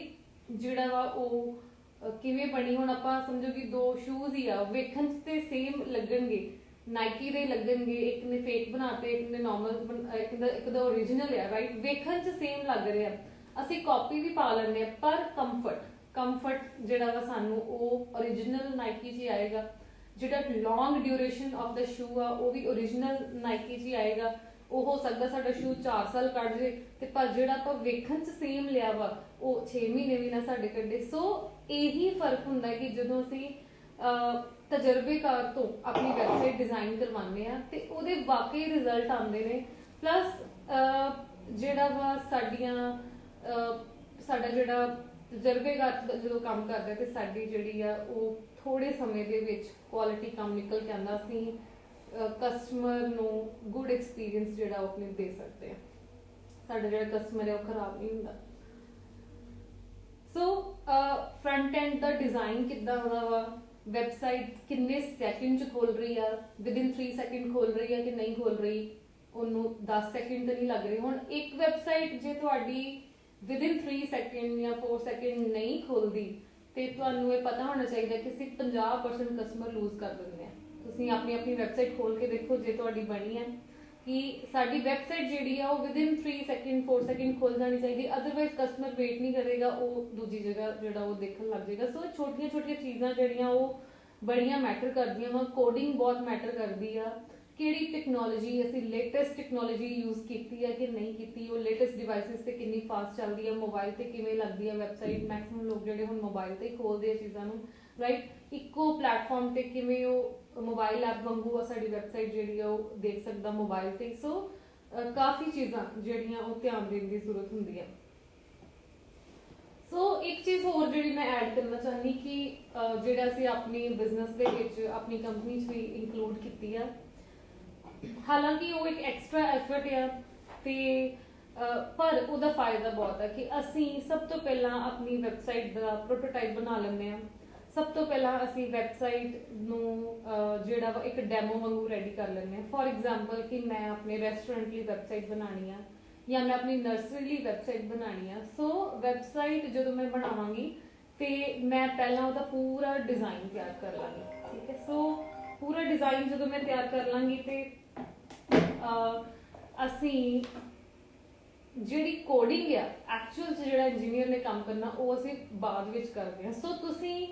ਜਿਹੜਾ ਵਾ ਉਹ ਕਿਵੇਂ ਬਣੀ। ਹੁਣ ਆਪਾਂ ਸਮਝੋ ਕਿ ਦੋ ਸ਼ੂਜ਼ ਹੀ ਆ, ਵੇਖਣ 'ਚ ਤੇ ਸੇਮ ਲੱਗਣਗੇ, ਨਾਈਕੀ ਦੇ ਲੱਗਣਗੇ, ਇੱਕ ਨੇ ਫੇਕ ਬਣਾਤੇ, ਇੱਕ ਨੇ ਨਾਰਮਲ, ਇੱਕ ਦਾ ਓਰੀਜਨਲ ਆ, ਰਾਈਟ। ਵੇਖਣ 'ਚ ਸੇਮ ਲੱਗ ਰਿਹਾ, ਅਸੀਂ ਕਾਪੀ ਵੀ ਪਾ ਲੈਂਦੇ ਆ ਪਰ ਕੰਫਰਟ ਜਿਹੜਾ ਵਾ ਸਾਨੂੰ ਉਹ ਓਰੀਜਨਲ ਨਾਈਕੀ 'ਚ ਹੀ ਆਏਗਾ। ਜਿਹੜਾ ਲੌਂਗ ਡਿਊਰੇਸ਼ਨ ਆਫ ਦਾ ਸ਼ੂ ਆ ਉਹ ਵੀ ਓਰੀਜਨਲ ਨਾਈਕੀ 'ਚ ਹੀ ਆਏਗਾ। ਉਹ ਹੋ ਸਕਦਾ ਸਾਡਾ ਸ਼ੂ 4 ਸਾਲ ਕੱਢ ਜੇ ਤੇ ਪਰ ਜਿਹੜਾ ਆਪਾਂ ਵੇਖਣ 'ਚ ਸੇਮ ਲਿਆ ਵਾ ਉਹ 6 ਮਹੀਨੇ ਵੀ ਨਾ ਸਾਡੇ ਕੱਢੇ। ਸੋ ਇਹੀ ਫਰਕ ਹੁੰਦਾ ਕਿ ਜਦੋਂ ਅਸੀਂ ਤਜਰਬੇਕਾਰ ਤੋਂ ਆਪਣੀ ਵੈਬਸਾਈਟ ਡਿਜ਼ਾਈਨ ਕਰਵਾਉਂਦੇ ਆ ਤੇ ਉਹਦੇ ਵਾਕਈ ਰਿਜ਼ਲਟ ਆਉਂਦੇ ਨੇ। ਪਲੱਸ ਜਿਹੜਾ ਵਾ ਸਾਡਾ ਜਿਹੜਾ ਤਜਰਬੇਕਾਰ ਜਦੋਂ ਕੰਮ ਕਰਦਾ ਤੇ ਸਾਡੀ ਜਿਹੜੀ ਆ ਉਹ ਥੋੜੇ ਸਮੇਂ ਦੇ ਵਿੱਚ ਕੁਆਲਿਟੀ ਕੰਮ ਨਿਕਲ ਕੇ ਆਉਂਦਾ। ਅਸੀਂ ਕਸਟਮਰ ਨੂੰ ਗੁੱਡ ਐਕਸਪੀਰੀਅੰਸ ਜਿਹੜਾ ਉਹ ਆਪਣੇ ਦੇ ਸਕਦੇ ਆ, ਸਾਡਾ ਜਿਹੜਾ ਕਸਟਮਰ ਹੈ ਉਹ ਖਰਾਬ ਨਹੀਂ ਹੁੰਦਾ। ਸੋ ਫਰੰਟ ਐਂਡ ਦਾ ਡਿਜ਼ਾਈਨ ਕਿੱਦਾਂ ਹੋਣਾ ਵਾ, ਵੈਬਸਾਈਟ ਕਿੰਨੇ ਸੈਕਿੰਡ 'ਚ ਖੋਲ ਰਹੀ ਆ, ਵਿਦਿਨ 3 ਸੈਕਿੰਡ ਖੋਲ ਰਹੀ ਆ ਕਿ ਨਹੀਂ ਖੋਲ ਰਹੀ, ਉਹਨੂੰ 10 ਸੈਕਿੰਡ ਤਾਂ ਨਹੀਂ ਲੱਗ ਰਹੇ। ਹੁਣ ਇੱਕ ਵੈਬਸਾਈਟ ਜੇ ਤੁਹਾਡੀ ਵਿਦਿਨ 3 ਸੈਕਿੰਡ ਜਾਂ 4 ਸੈਕਿੰਡ ਨਹੀਂ ਖੋਲਦੀ ਤੇ ਤੁਹਾਨੂੰ ਇਹ ਪਤਾ ਹੋਣਾ ਚਾਹੀਦਾ ਕਿ ਅਸੀਂ 50% ਕਸਟਮਰ ਲੂਜ਼ ਕਰ ਦਿੰਦੇ ਆ। ਤੁਸੀਂ ਆਪਣੀ ਵੈਬਸਾਈਟ ਖੋਲ ਕੇ ਦੇਖੋ ਜੇ ਤੁਹਾਡੀ ਬਣੀ ਹੈ ਕਿ ਸਾਡੀ ਵੈਬਸਾਈਟ ਜਿਹੜੀ ਆ ਉਹ ਵਿਦਿਨ 3 ਸੈਕਿੰਡ 4 ਸੈਕਿੰਡ ਖੁੱਲ ਜਾਣੀ ਚਾਹੀਦੀ, ਅਦਰਵਾਈਜ਼ ਕਸਟਮਰ ਵੇਟ ਨਹੀਂ ਕਰੇਗਾ, ਉਹ ਦੂਜੀ ਜਗ੍ਹਾ ਜਿਹੜਾ ਉਹ ਦੇਖਣ ਲੱਗ ਜਾਏਗਾ। ਸੋ ਛੋਟੀਆਂ ਚੀਜ਼ਾਂ ਜਿਹੜੀਆਂ ਉਹ ਬੜੀਆਂ ਮੈਟਰ ਕਰਦੀਆਂ ਵਾ। ਕੋਡਿੰਗ ਬਹੁਤ ਮੈਟਰ ਕਰਦੀ ਆ, ਕਿਹੜੀ ਟੈਕਨੋਲੋਜੀ ਅਸੀਂ ਲੇਟੈਸਟ ਟੈਕਨੋਲੋਜੀ ਯੂਜ਼ ਕੀਤੀ ਹੈ ਕਿ ਨਹੀਂ ਕੀਤੀ, ਉਹ ਲੇਟੈਸਟ ਡਿਵਾਈਸਿਸ ਤੇ ਕਿੰਨੀ ਫਾਸਟ ਚੱਲਦੀ ਹੈ, ਮੋਬਾਈਲ ਤੇ ਕਿਵੇਂ ਲੱਗਦੀ ਹੈ ਵੈਬਸਾਈਟ। ਮੈਕਸਿਮਮ ਲੋਕ ਜਿਹੜੇ ਹੁਣ ਮੋਬਾਈਲ ਤੇ ਹੀ ਖੋਲਦੇ ਆ ਚੀਜ਼ਾਂ ਨੂੰ, ਰਾਈਟ। ਇੱਕੋ ਪਲੇਟਫਾਰਮ ਤੇ ਕਿਵੇਂ ਉਹ ਮੋਬਾਈਲ ਐਪ ਵਾਂਗੂ ਆ ਸਾਡੀ ਵੈਬਸਾਈਟ ਜਿਹੜੀ ਆ ਉਹ ਦੇਖ ਸਕਦਾ ਮੋਬਾਈਲ ਤੇ। ਸੋ ਕਾਫੀ ਚੀਜ਼ਾਂ ਜਿਹੜੀਆਂ ਉਹ ਧਿਆਨ ਦੇਣ ਦੀ ਜ਼ਰੂਰਤ ਹੁੰਦੀ ਹੈ। ਸੋ ਇੱਕ ਚੀਜ਼ ਹੋਰ ਜਿਹੜੀ ਮੈਂ ਐਡ ਕਰਨਾ ਚਾਹੁੰਦੀ ਕਿ ਜਿਹੜਾ ਅਸੀਂ ਆਪਣੀ ਬਿਜ਼ਨਸ ਦੇ ਵਿੱਚ ਆਪਣੀ ਕੰਪਨੀ 'ਚ ਵੀ ਇਨਕਲੂਡ ਕੀਤੀ ਆ, ਹਾਲਾਂਕਿ ਉਹ ਇੱਕ ਐਕਸਟਰਾ ਐਫਰਟ ਆ ਤੇ ਪਰ ਉਹਦਾ ਫਾਇਦਾ ਬਹੁਤ ਹੈ ਕਿ ਅਸੀਂ ਸਭ ਤੋਂ ਪਹਿਲਾਂ ਆਪਣੀ ਵੈਬਸਾਈਟ ਦਾ ਪ੍ਰੋਟੋਟਾਈਪ ਬਣਾ ਲੈਂਦੇ ਆ। ਸਭ ਤੋਂ ਪਹਿਲਾਂ ਅਸੀਂ ਵੈਬਸਾਈਟ ਨੂੰ ਜਿਹੜਾ ਵਾ ਇੱਕ ਡੈਮੋ ਵਾਂਗੂ ਰੈਡੀ ਕਰ ਲੈਂਦੇ ਆ। ਫੋਰ ਐਗਜ਼ਾਮਪਲ ਕਿ ਮੈਂ ਆਪਣੇ ਰੈਸਟੋਰੈਂਟ ਲਈ ਵੈਬਸਾਈਟ ਬਣਾਉਣੀ ਆ ਜਾਂ ਮੈਂ ਆਪਣੀ ਨਰਸਰੀ ਲਈ ਵੈਬਸਾਈਟ ਬਣਾਉਣੀ ਆ। ਸੋ ਵੈਬਸਾਈਟ ਜਦੋਂ ਮੈਂ ਬਣਾਵਾਂਗੀ ਤੇ ਮੈਂ ਪਹਿਲਾਂ ਉਹਦਾ ਪੂਰਾ ਡਿਜ਼ਾਈਨ ਤਿਆਰ ਕਰ ਲਾਂਗੀ, ਠੀਕ ਹੈ। ਸੋ ਪੂਰਾ ਡਿਜ਼ਾਈਨ ਜਦੋਂ ਮੈਂ ਤਿਆਰ ਕਰ ਲਾਂਗੀ ਤੇ ਅਸੀਂ ਜਿਹੜੀ ਕੋਡਿੰਗ ਆ ਐਕਚੁਅਲ 'ਚ ਜਿਹੜਾ ਇੰਜੀਨੀਅਰ ਨੇ ਕੰਮ ਕਰਨਾ ਉਹ ਅਸੀਂ ਬਾਅਦ ਵਿੱਚ ਕਰਦੇ ਹਾਂ। ਸੋ ਤੁਸੀਂ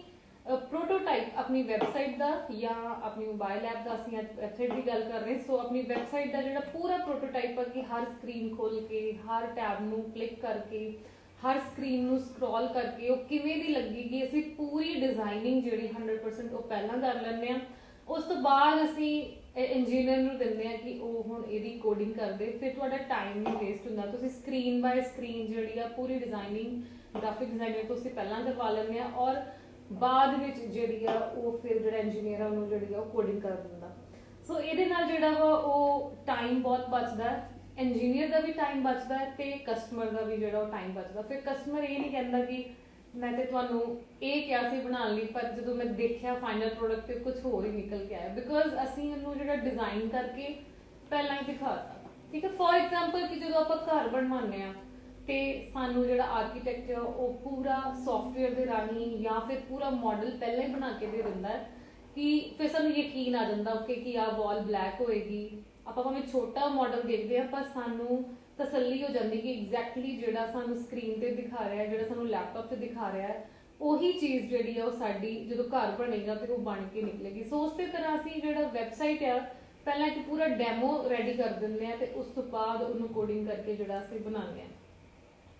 ਪ੍ਰੋਟੋਟਾਈਪ ਆਪਣੀ ਵੈਬਸਾਈਟ ਦਾ ਜਾਂ ਆਪਣੀ ਮੋਬਾਈਲ ਐਪ ਦਾ, ਅਸੀਂ ਅੱਜ ਵੈਬਸਾਈਟ ਦੀ ਗੱਲ ਕਰ ਰਹੇ, ਸੋ ਆਪਣੀ ਵੈਬਸਾਈਟ ਦਾ ਜਿਹੜਾ ਪੂਰਾ ਪ੍ਰੋਟੋਟਾਈਪ ਆ ਕਿ ਹਰ ਸਕਰੀਨ ਖੋਲ ਕੇ, ਹਰ ਟੈਬ ਨੂੰ ਕਲਿੱਕ ਕਰਕੇ, ਹਰ ਸਕਰੀਨ ਨੂੰ ਸਕਰੋਲ ਕਰਕੇ ਉਹ ਕਿਵੇਂ ਦੀ ਲੱਗੇਗੀ, ਅਸੀਂ ਪੂਰੀ ਡਿਜ਼ਾਈਨਿੰਗ ਜਿਹੜੀ 100% ਉਹ ਪਹਿਲਾਂ ਕਰ ਲੈਂਦੇ ਹਾਂ। ਉਸ ਤੋਂ ਬਾਅਦ ਅਸੀਂ ਇੰਜੀਨੀਅਰ ਨੂੰ ਦਿੰਦੇ ਆ ਕਿ ਉਹ ਹੁਣ ਇਹਦੀ ਕੋਡਿੰਗ ਕਰਦੇ। ਫਿਰ ਤੁਹਾਡਾ ਟਾਈਮ ਨਹੀਂ ਵੇਸਟ ਹੁੰਦਾ, ਤੁਸੀਂ ਸਕਰੀਨ ਬਾਏ ਸਕਰੀਨ ਜਿਹੜੀ ਆ ਪੂਰੀ ਡਿਜ਼ਾਈਨਿੰਗ ਗ੍ਰਾਫਿਕ ਡਿਜ਼ਾਈਨਰ ਤੋਂ ਅਸੀਂ ਪਹਿਲਾਂ ਕਰਵਾ ਲੈਂਦੇ ਆ ਔਰ ਬਾਅਦ ਵਿੱਚ ਜਿਹੜੀ ਆ ਉਹ ਫਿਰ ਜਿਹੜਾ ਇੰਜੀਨੀਅਰ ਆ ਉਹਨੂੰ ਜਿਹੜੀ ਆ ਉਹ ਕੋਡਿੰਗ ਕਰ ਦਿੰਦਾ। ਸੋ ਇਹਦੇ ਨਾਲ ਜਿਹੜਾ ਵਾ ਉਹ ਟਾਈਮ ਬਹੁਤ ਬਚਦਾ, ਇੰਜੀਨੀਅਰ ਦਾ ਵੀ ਟਾਈਮ ਬਚਦਾ ਤੇ ਕਸਟਮਰ ਦਾ ਵੀ ਜਿਹੜਾ ਉਹ ਟਾਈਮ ਬਚਦਾ। ਫਿਰ ਕਸਟਮਰ ਇਹ ਨਹੀਂ ਕਹਿੰਦਾ ਕਿ ਮੈਂ ਤੇ ਤੁਹਾਨੂੰ ਇਹ ਕਿਹਾ ਸੀ ਬਣਾਉਣ ਲਈ ਪਰ ਜਦੋਂ ਮੈਂ ਦੇਖਿਆ ਫਾਈਨਲ ਪ੍ਰੋਡਕਟ ਤੇ ਕੁਝ ਹੋਰ ਹੀ ਨਿਕਲ ਕੇ ਆਇਆ, ਬਿਕੋਜ਼ ਅਸੀਂ ਇਹਨੂੰ ਜਿਹੜਾ ਡਿਜ਼ਾਈਨ ਕਰਕੇ ਪਹਿਲਾਂ ਹੀ ਦਿਖਾਤਾ, ਠੀਕ ਹੈ। ਫੋਰ ਐਗਜ਼ਾਮਪਲ ਕਿ ਜਦੋਂ ਆਪਾਂ ਘਰ ਬਣਵਾਉਂਦੇ ਆ ਤੇ ਸਾਨੂੰ ਜਿਹੜਾ ਆਰਕੀਟੈਕਟ ਆ ਉਹ ਪੂਰਾ ਸੌਫਟਵੇਅਰ ਦੇ ਰਾਹੀਂ ਜਾਂ ਫਿਰ ਪੂਰਾ ਮਾਡਲ ਪਹਿਲਾਂ ਹੀ ਬਣਾ ਕੇ ਦੇ ਦਿੰਦਾ ਹੈ ਕਿ ਫਿਰ ਸਾਨੂੰ ਯਕੀਨ ਆ ਜਾਂਦਾ ਓਕੇ ਕਿ ਆਹ ਵਾਲ ਬਲੈਕ ਹੋਏਗੀ। ਆਪਾਂ ਭਾਵੇਂ ਛੋਟਾ ਮਾਡਲ ਦੇਖਦੇ ਆ ਪਰ ਸਾਨੂੰ ਤਸੱਲੀ ਹੋ ਜਾਂਦੀ ਕਿ ਐਗਜ਼ੈਕਟਲੀ ਜਿਹੜਾ ਸਾਨੂੰ ਸਕਰੀਨ ਤੇ ਦਿਖਾ ਰਿਹਾ, ਜਿਹੜਾ ਸਾਨੂੰ ਲੈਪਟਾਪ ਤੇ ਦਿਖਾ ਰਿਹਾ ਹੈ, ਉਹੀ ਚੀਜ਼ ਜਿਹੜੀ ਆ ਉਹ ਸਾਡੀ ਜਦੋਂ ਘਰ ਬਣੇਗਾ ਤੇ ਉਹ ਬਣ ਕੇ ਨਿਕਲੇਗੀ। ਸੋ ਉਸੇ ਤਰ੍ਹਾਂ ਅਸੀਂ ਜਿਹੜਾ ਵੈਬਸਾਈਟ ਆ ਪਹਿਲਾਂ ਇੱਕ ਪੂਰਾ ਡੈਮੋ ਰੈਡੀ ਕਰ ਦਿੰਦੇ ਆ ਤੇ ਉਸ ਤੋਂ ਬਾਅਦ ਉਹਨੂੰ ਕੋਡਿੰਗ ਕਰਕੇ ਜਿਹੜਾ ਅਸੀਂ ਬਣਾਉਂਦੇ ਆ।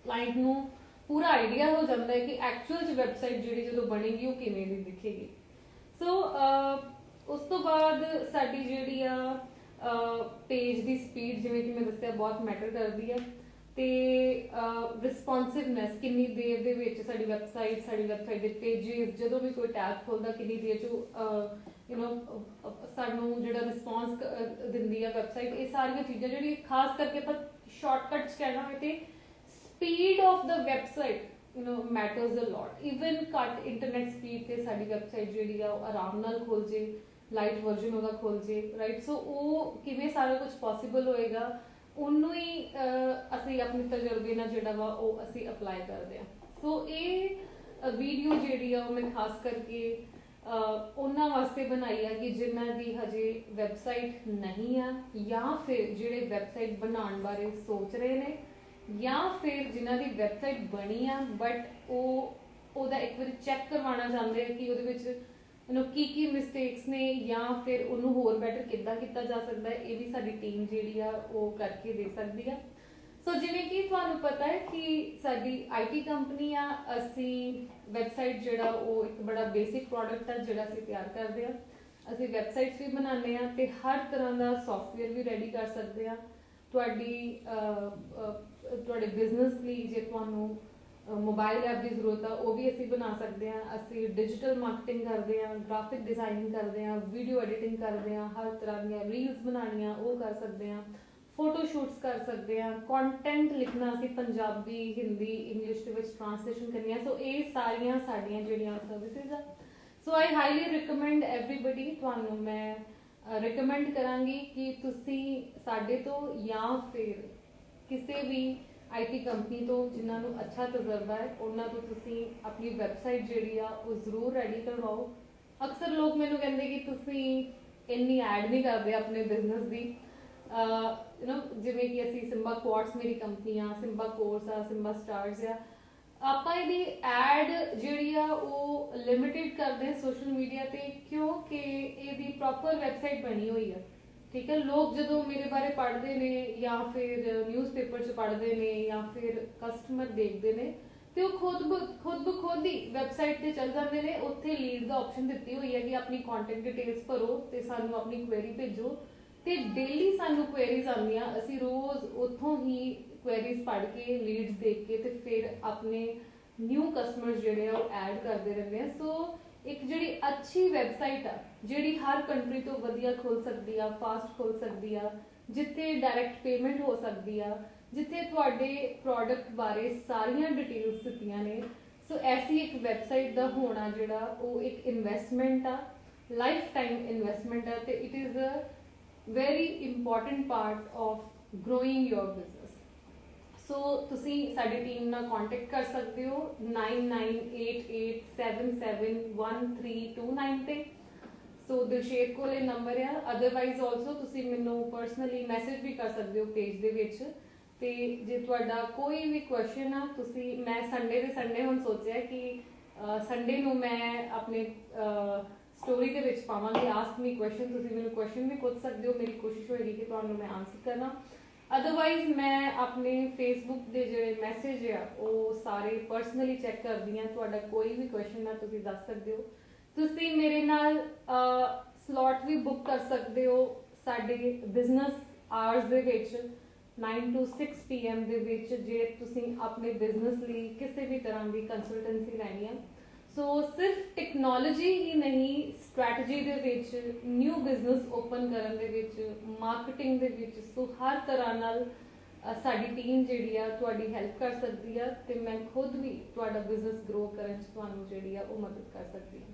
ਕਲਾਇੰਟ ਨੂੰ ਪੂਰਾ ਆਈਡੀਆ ਹੋ ਜਾਂਦਾ ਹੈ ਕਿ ਐਕਚੁਅਲ 'ਚ ਵੈਬਸਾਈਟ ਜਿਹੜੀ ਜਦੋਂ ਬਣੇਗੀ ਉਹ ਕਿਵੇਂ ਦੀ ਦਿਖੇਗੀ। ਸੋ ਉਸ ਤੋਂ ਬਾਅਦ ਸਾਡੀ ਜਿਹੜੀ ਆ पेज की स्पीड जिवें कि मैं दस्सिया बहुत मैटर करती है, ਤੇ ਰਿਸਪੌਂਸਿਵਨੈਸ ਕਿੰਨੀ ਦੇਰ ਦੇ ਵਿੱਚ ਸਾਡੀ ਵੈਬਸਾਈਟ ਦੇ ਪੇजेस ਜਦੋਂ ਵੀ ਕੋਈ ਟੈਬ ਖੋਲਦਾ ਕਿੰਨੀ ਦੇਰ 'ਚ ਸਾਨੂੰ ਜਿਹੜਾ ਰਿਸਪੌਂਸ ਦਿੰਦੀ ਆ ਵੈਬਸਾਈਟ, ਇਹ ਸਾਰੀਆਂ ਚੀਜ਼ਾਂ ਜਿਹੜੀ ਖਾਸ ਕਰਕੇ ਆਪਾਂ ਸ਼ਾਰਟਕਟ 'ਚ ਕਹਿਣਾ ਹੋਵੇ ਤੇ speed of the website matters a lot. Even ਘੱਟ ਇੰਟਰਨੈਟ ਸਪੀਡ ਤੇ ਸਾਡੀ ਵੈਬਸਾਈਟ ਜਿਹੜੀ ਆ ਉਹ ਆਰਾਮ ਨਾਲ ਖੁੱਲ ਜੇ, ਲਾਈਟ ਵਰਜ਼ਨ ਉਹਦਾ ਖੁੱਲ ਜੇ, ਰਾਈਟ। ਸੋ ਉਹ ਕਿਵੇਂ ਸਾਰਾ ਕੁਝ ਪੋਸੀਬਲ ਹੋਏਗਾ, ਉਹਨੂੰ ਹੀ ਅਸੀਂ ਆਪਣੇ ਤਜਰਬੇ ਨਾਲ ਜਿਹੜਾ ਵਾ ਉਹ ਅਸੀਂ ਅਪਲਾਈ ਕਰਦੇ ਹਾਂ। ਸੋ ਇਹ ਵੀਡੀਓ ਜਿਹੜੀ ਆ ਉਹ ਮੈਂ ਖਾਸ ਕਰਕੇ ਉਹਨਾਂ ਵਾਸਤੇ ਬਣਾਈ ਆ ਕਿ ਜਿਨ੍ਹਾਂ ਦੀ ਹਜੇ ਵੈਬਸਾਈਟ ਨਹੀਂ ਆ, ਜਾਂ ਫਿਰ ਜਿਹੜੇ ਵੈਬਸਾਈਟ ਬਣਾਉਣ ਬਾਰੇ ਸੋਚ ਰਹੇ ਨੇ, ਜਾਂ ਫਿਰ ਜਿਨ੍ਹਾਂ ਦੀ ਵੈਬਸਾਈਟ ਬਣੀ ਆ ਬਟ ਉਹਦਾ ਇੱਕ ਵਾਰੀ ਚੈੱਕ ਕਰਵਾਉਣਾ ਚਾਹੁੰਦੇ ਆ ਕਿ ਉਹਦੇ ਵਿੱਚ ਕੀ ਮਿਸਟੇਕਸ ਨੇ, ਜਾਂ ਫਿਰ ਉਹਨੂੰ ਹੋਰ ਬੈਟਰ ਕਿੱਦਾਂ ਕੀਤਾ ਜਾ ਸਕਦਾ ਹੈ। ਇਹ ਵੀ ਸਾਡੀ ਟੀਮ ਜਿਹੜੀ ਆ ਉਹ ਕਰਕੇ ਦੇ ਸਕਦੀ ਆ। ਸੋ ਜਿਵੇਂ ਕਿ ਤੁਹਾਨੂੰ ਪਤਾ ਹੈ ਕਿ ਸਾਡੀ IT ਕੰਪਨੀ ਆ, ਅਸੀਂ ਵੈਬਸਾਈਟ ਜਿਹੜਾ ਉਹ ਇੱਕ ਬੜਾ ਬੇਸਿਕ ਪ੍ਰੋਡਕਟ ਆ ਜਿਹੜਾ ਅਸੀਂ ਤਿਆਰ ਕਰਦੇ ਆ। ਅਸੀਂ ਵੈਬਸਾਈਟਸ ਵੀ ਬਣਾਉਂਦੇ ਆ ਤੇ ਹਰ ਤਰ੍ਹਾਂ ਦਾ ਸੌਫਟਵੇਅਰ ਵੀ ਰੈਡੀ ਕਰ ਸਕਦੇ ਆ ਤੁਹਾਡੇ ਬਿਜ਼ਨਸ ਲਈ। ਜੇ ਤੁਹਾਨੂੰ मोबाइल ऐप की जरूरत है वो भी असी बना सकते हैं। असी डिजिटल मार्केटिंग करते हैं, ग्राफिक डिजाइनिंग करते हैं, वीडियो एडिटिंग करते हैं, हर तरह दी रील्स बनानियां वो कर सकते हैं, फोटोशूट्स कर सकते हैं, कंटेंट लिखना असी पंजाबी हिंदी इंग्लिश के विच ट्रांसलेशन करनी है। सो ये सारियां साडियां जिहड़ियां सर्विसेज आ। So I highly recommend everybody, तुहानूं मैं रिकमेंड करांगी कि तुसी साडे तो या फिर किसी भी IT कंपनी तो जिन्होंने अच्छा तजर्बा है उन्होंने तो तुसी अपनी वैबसाइट जिहड़ी आ वो जरूर रेडी करवाओ। अक्सर लोग मैनूं कहंदे कि तुसी इन्नी ऐड नहीं करते अपने बिजनेस की, जिवें कि असी सिम्बा क्वार्ट्स मेरी कंपनी आ, सिम्बा कोर्स आ, सिम्बा स्टार्स आ, आपां इहदी ऐड जिहड़ी आ वो लिमिटेड करदे सोशल मीडिया ते, क्योंकि इहदी प्रॉपर वैबसाइट बनी हुई है। ठीक है, लोग जो मेरे बारे पढ़ते हैं या फिर न्यूज़पेपर च पढ़ते हैं या फिर कस्टमर देखते हैं तो खुद ब खुद ही वैबसाइट पर चल जाते हैं। उत्थे लीड का ऑप्शन दी हुई है कि अपनी कॉन्टैक्ट डिटेल्स भरो तो सानू अपनी क्वेरी भेजो, तो डेली सानू क्वेरीज आंदियां, असी रोज़ उत्थों ही क्वेरीज पढ़ के लीड्स देख के तो फिर अपने न्यू कस्टमर्स जिहड़े वो ऐड करते रहते हैं। सो एक जिहड़ी अच्छी वैबसाइट आ जिहड़ी हर कंट्री तो वधिया खुल सकती है, फास्ट खुल सकती है, जिथे डायरैक्ट पेमेंट हो सकती है, जिथे तुहाडे प्रोडक्ट बारे सारियां डिटेल्स दित्तियां ने। सो ऐसी एक वैबसाइट का होना जिहड़ा वो एक इन्वेस्टमेंट आ, लाइफ टाइम इन्वेस्टमेंट आ, ते it is a very important part of growing your business. So तुसी साडी टीम नाल कॉन्टैक्ट कर सकते हो 9988771329 ते। सो दिलशेर कोल ये नंबर है। अदरवाइज ऑल्सो तुसी मैनू पर्सनली मैसेज भी कर सकते हो पेज दे विच। ते जे तुहाडा कोई भी क्वेश्चन आ तुसी, मैं संडे दे संडे हुण सोचिया कि संडे नू मैं अपने स्टोरी दे विच पावांगी आस्क मी क्वेश्चन, तुसी मैनू क्वेश्चन भी पूछ सकते हो, मेरी कोशिश होएगी कि तुहानू मैं आंसर करना। अदरवाइज मैं अपने फेसबुक के जो मैसेज है वो सारे पर्सनली चैक करती हैं। तुहाडा कोई भी क्वेश्चन है तुसीं दस सकते हो। तुसीं मेरे नाल स्लॉट भी बुक कर सकते हो साडे business hours they which 9 to 6 PM दे विच, जे तुसीं अपने बिजनेस लई किसी भी तरह की कंसल्टेंसी लैनी है। सो सिर्फ टेक्नोलॉजी ही नहीं, स्ट्रैटजी दे विच, न्यू बिजनेस ओपन करन दे विच, मार्केटिंग दे विच, सो हर तरह नाल साडी टीम जिहड़ी आ तुहाडी हेल्प कर सकती है ते मैं खुद भी तुहाडा बिजनेस ग्रो करन च तुहानू जिहड़ी आ वो मदद कर सकती हूँ।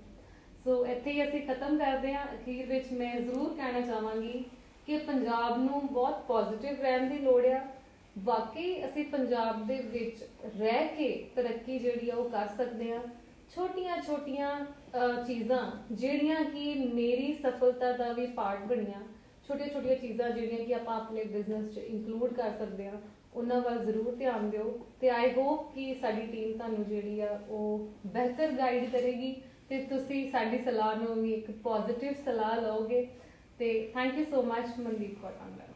सो इत्थे ही असीं खत्म करते हैं। अखीर विच मैं जरूर कहना चाहांगी कि पंजाब नू बहुत पॉजिटिव रहन दी लोड़ आ। वाकई असीं पंजाब दे विच रह के तरक्की जिहड़ी आ वो कर सकदे हां। छोटियां छोटियां चीज़ां जिहड़ियां कि मेरी सफलता का भी पार्ट बनियां, छोटियां छोटियां चीज़ां जिहड़ियां कि आपां अपने बिजनेस च इंक्लूड कर सकते हैं, उन्हां वल जरूर ध्यान दिओ। ते आई होप कि साडी टीम तुहानू जिहड़ी आ वो बेहतर गाइड करेगी ते तुसीं साडी सलाह नूं भी एक पॉजिटिव सलाह लओगे। ते thank you so much Mandeep Kaur Tangra.